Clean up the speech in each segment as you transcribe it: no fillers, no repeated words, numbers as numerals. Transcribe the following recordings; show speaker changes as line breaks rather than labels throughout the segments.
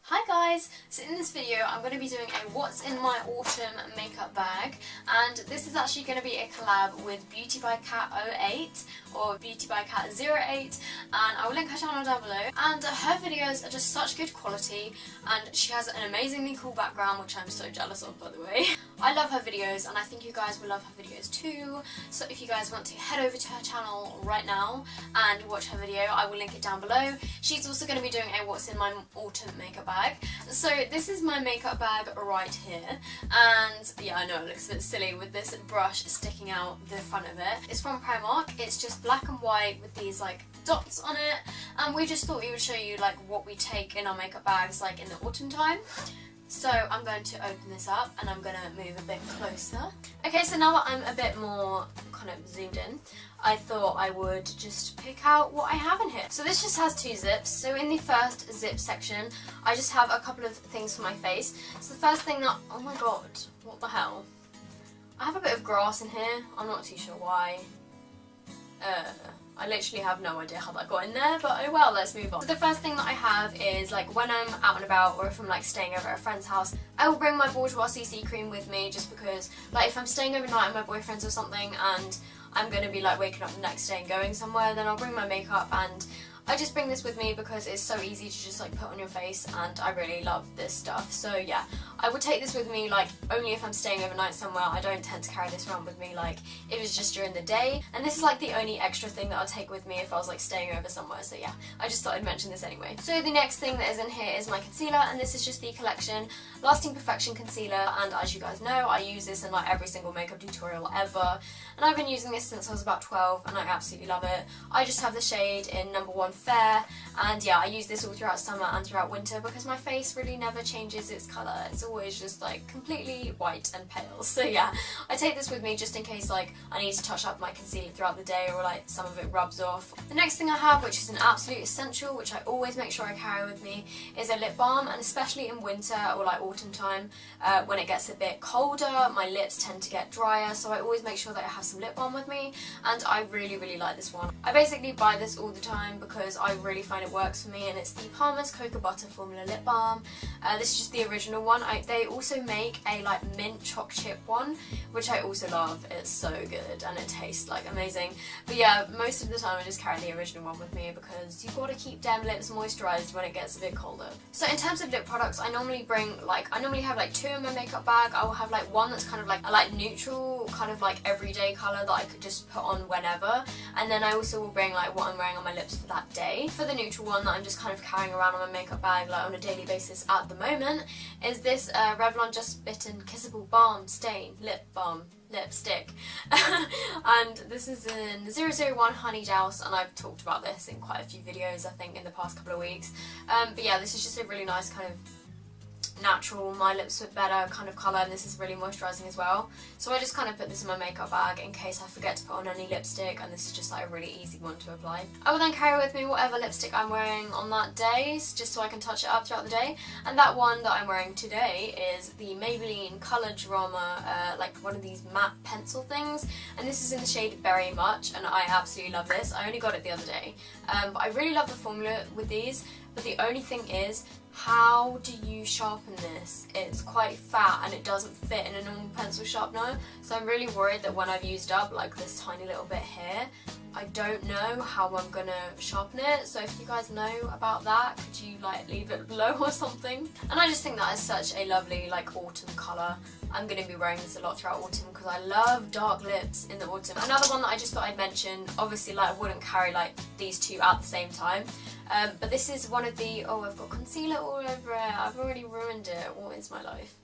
Hi guys! So in this video I'm going to be doing a what's in my autumn makeup bag, and this is actually going to be a collab with BeautybyKat08 or BeautybyKat08, and I will link her channel down below. And her videos are just such good quality, and she has an amazingly cool background which I'm so jealous of, by the way. I love her videos and I think you guys will love her videos too, so if you guys want to head over to her channel right now and watch her video, I will link it down below. She's also going to be doing a what's in my autumn makeup bag. So this is my makeup bag right here, and yeah, I know it looks a bit silly with this brush sticking out the front of it. It's from Primark. It's just black and white with these like dots on it, and we just thought we would show you like what we take in our makeup bags like in the autumn time. So I'm going to open this up and I'm going to move a bit closer. Okay, so now that I'm a bit more kind of zoomed in, I thought I would just pick out what I have in here. So this just has two zips. So in the first zip section, I just have a couple of things for my face. So the first thing that, oh my god, what the hell? I have a bit of grass in here. I'm not too sure why. I literally have no idea how that got in there, but oh well, let's move on. So the first thing that I have is like when I'm out and about, or if I'm like staying over at a friend's house, I will bring my Bourjois CC cream with me, just because like if I'm staying overnight at my boyfriend's or something and I'm going to be like waking up the next day and going somewhere, then I'll bring my makeup, and I just bring this with me because it's so easy to just like put on your face, and I really love this stuff. So yeah, I would take this with me like only if I'm staying overnight somewhere. I don't tend to carry this around with me like if it's just during the day, and this is like the only extra thing that I'll take with me if I was like staying over somewhere. So yeah, I just thought I'd mention this anyway. So the next thing that is in here is my concealer, and this is just the Collection Lasting Perfection Concealer, and as you guys know, I use this in like every single makeup tutorial ever, and I've been using this since I was about 12 and I absolutely love it. I just have the shade in number 1 Fair, and yeah, I use this all throughout summer and throughout winter because my face really never changes its colour. It's always just like completely white and pale. So yeah, I take this with me just in case like I need to touch up my concealer throughout the day, or like some of it rubs off. The next thing I have, which is an absolute essential, which I always make sure I carry with me, is a lip balm, and especially in winter or like autumn time, when it gets a bit colder, my lips tend to get drier, so I always make sure that I have some lip balm with me, and I really like this one. I basically buy this all the time because I really find it works for me, and it's the Palmer's Cocoa Butter Formula Lip Balm. This is just the original one. They also make a like mint choc chip one, which I also love. It's so good and it tastes like amazing. But yeah, most of the time I just carry the original one with me because you've got to keep them lips moisturised when it gets a bit colder. So in terms of lip products, I normally have like 2 in my makeup bag. I will have like one that's kind of like a like neutral, kind of like everyday colour that I could just put on whenever, and then I also will bring like what I'm wearing on my lips for that day. For the neutral one that I'm just kind of carrying around on my makeup bag like on a daily basis at the moment is this Revlon Just Bitten Kissable Balm Stain Lip Balm Lipstick. And this is in 001 Honey Douse, and I've talked about this in quite a few videos I think in the past couple of weeks. But yeah, this is just a really nice kind of natural, my lips look better kind of colour, and this is really moisturising as well. So I just kind of put this in my makeup bag in case I forget to put on any lipstick, and this is just like a really easy one to apply. I will then carry with me whatever lipstick I'm wearing on that day, just so I can touch it up throughout the day, and that one that I'm wearing today is the Maybelline Colour Drama, like one of these matte pencil things, and this is in the shade Very Much, and I absolutely love this. I only got it the other day, but I really love the formula with these, but the only thing is, how do you sharpen this? It's quite fat and it doesn't fit in a normal pencil sharpener, so I'm really worried that when I've used up like this tiny little bit here, I don't know how I'm gonna sharpen it. So if you guys know about that, could you like leave it below or something? And I just think that is such a lovely like autumn colour. I'm going to be wearing this a lot throughout autumn because I love dark lips in the autumn. Another one that I just thought I'd mention, obviously like I wouldn't carry like these two at the same time, but this is one of the, oh, I've got concealer all over it, I've already ruined it, what is my life?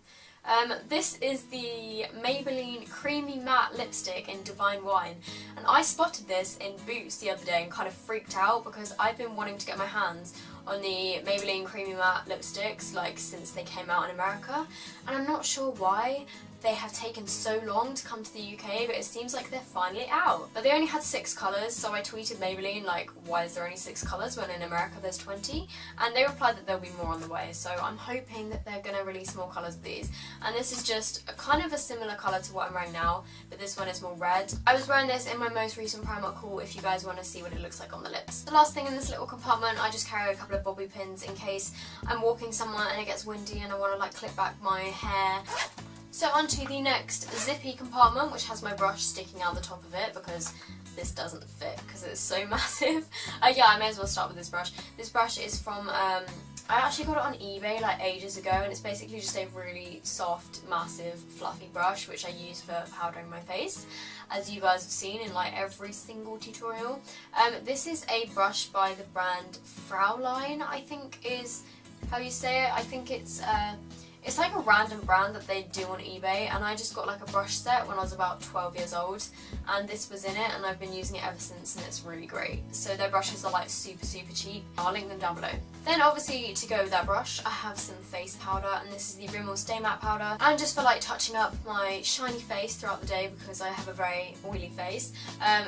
This is the Maybelline Creamy Matte Lipstick in Divine Wine, and I spotted this in Boots the other day and kind of freaked out because I've been wanting to get my hands on the Maybelline Creamy Matte lipsticks like since they came out in America, and I'm not sure why they have taken so long to come to the UK, but it seems like they're finally out. But they only had 6 colours, so I tweeted Maybelline like, why is there only 6 colours when in America there's 20? And they replied that there'll be more on the way, so I'm hoping that they're going to release more colours of these. And this is just a kind of a similar colour to what I'm wearing now, but this one is more red. I was wearing this in my most recent Primark haul if you guys want to see what it looks like on the lips. The last thing in this little compartment, I just carry a couple couple of bobby pins in case I'm walking somewhere and it gets windy and I want to like clip back my hair. So onto the next zippy compartment, which has my brush sticking out the top of it because this doesn't fit because it's so massive. Yeah, I may as well start with this brush. This brush is from, I actually got it on eBay like ages ago, and it's basically just a really soft, massive, fluffy brush which I use for powdering my face, as you guys have seen in like every single tutorial. This is a brush by the brand Fraulein, I think is how you say it. I think it's like a random brand that they do on eBay, and I just got like a brush set when I was about 12 years old, and this was in it, and I've been using it ever since, and it's really great. So their brushes are like super cheap. I'll link them down below. Then obviously to go with that brush, I have some face powder, and this is the Rimmel Stay Matte powder, and just for like touching up my shiny face throughout the day because I have a very oily face.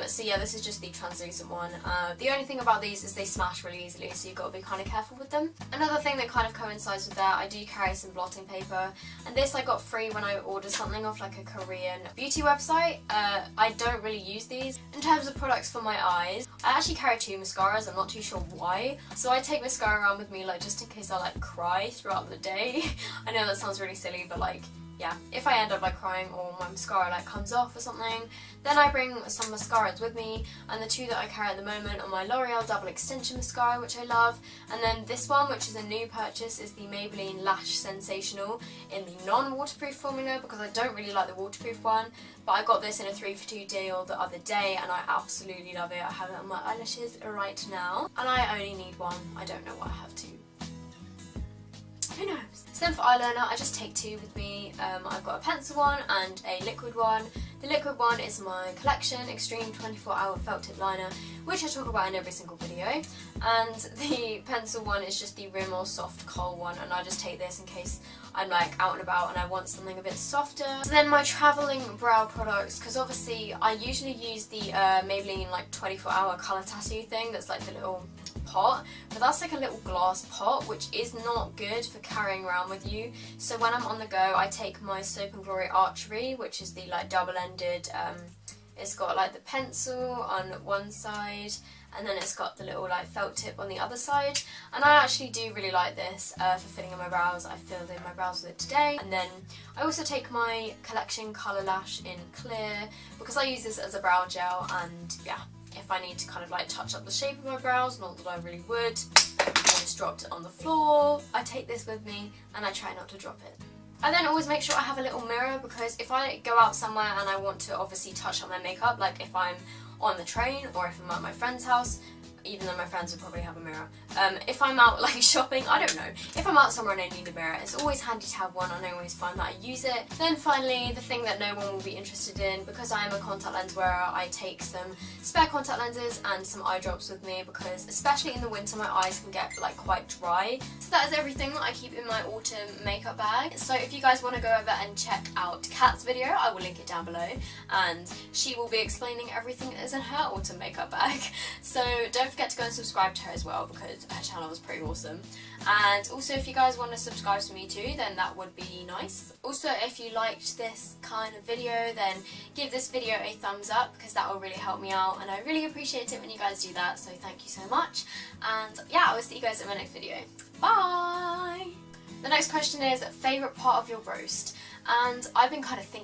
So yeah, this is just the translucent one. The only thing about these is they smash really easily, so you've got to be kind of careful with them. Another thing that kind of coincides with that, I do carry some blotting paper, and this I got free when I ordered something off like a Korean beauty website. I don't really use these. In terms of products for my eyes, I actually carry 2 mascaras. I'm not too sure why. So I take mascara around with me like just in case I like cry throughout the day. I know that sounds really silly, but like, yeah, if I end up like crying or my mascara like comes off or something, then I bring some mascaras with me, and the 2 that I carry at the moment are my L'Oreal Double Extension Mascara, which I love, and then this one, which is a new purchase, is the Maybelline Lash Sensational in the non-waterproof formula because I don't really like the waterproof one, but I got this in a 3 for 2 deal the other day and I absolutely love it. I have it on my eyelashes right now, and I only need one. I don't know why I have 2. Who knows? So then for eyeliner, I just take 2 with me. I've got a pencil one and a liquid one. The liquid one is my Collection Extreme 24-Hour Felt Tip Liner, which I talk about in every single video. And the pencil one is just the Rimmel Soft Kohl one, and I just take this in case I'm like out and about and I want something a bit softer. So then my travelling brow products, because obviously I usually use the Maybelline like 24-hour colour tattoo thing that's like the little pot, but that's like a little glass pot which is not good for carrying around with you. So when I'm on the go, I take my Soap and Glory Archery, which is the like double-ended, it's got like the pencil on one side and then it's got the little like felt tip on the other side, and I actually do really like this for filling in my brows. I filled in my brows with it today. And then I also take my Collection Colour Lash in Clear because I use this as a brow gel, and yeah, if I need to kind of like touch up the shape of my brows, not that I really would, I just dropped it on the floor. I take this with me and I try not to drop it. I then always make sure I have a little mirror because if I go out somewhere and I want to obviously touch up my makeup, like if I'm on the train or if I'm at my friend's house, even though my friends would probably have a mirror. If I'm out like shopping, I don't know. If I'm out somewhere and I need a mirror, it's always handy to have one, and I always find that I use it. Then finally, the thing that no one will be interested in, because I am a contact lens wearer, I take some spare contact lenses and some eye drops with me because especially in the winter my eyes can get like quite dry. So that is everything that I keep in my autumn makeup bag. So if you guys want to go over and check out Kat's video, I will link it down below, and she will be explaining everything that is in her autumn makeup bag. So don't forget to go and subscribe to her as well because her channel is pretty awesome. And also if you guys want to subscribe to me too, then that would be nice. Also if you liked this kind of video, then give this video a thumbs up because that will really help me out, and I really appreciate it when you guys do that, so thank you so much. And yeah, I will see you guys in my next video. Bye! The next question is favourite part of your roast, and I've been kind of thinking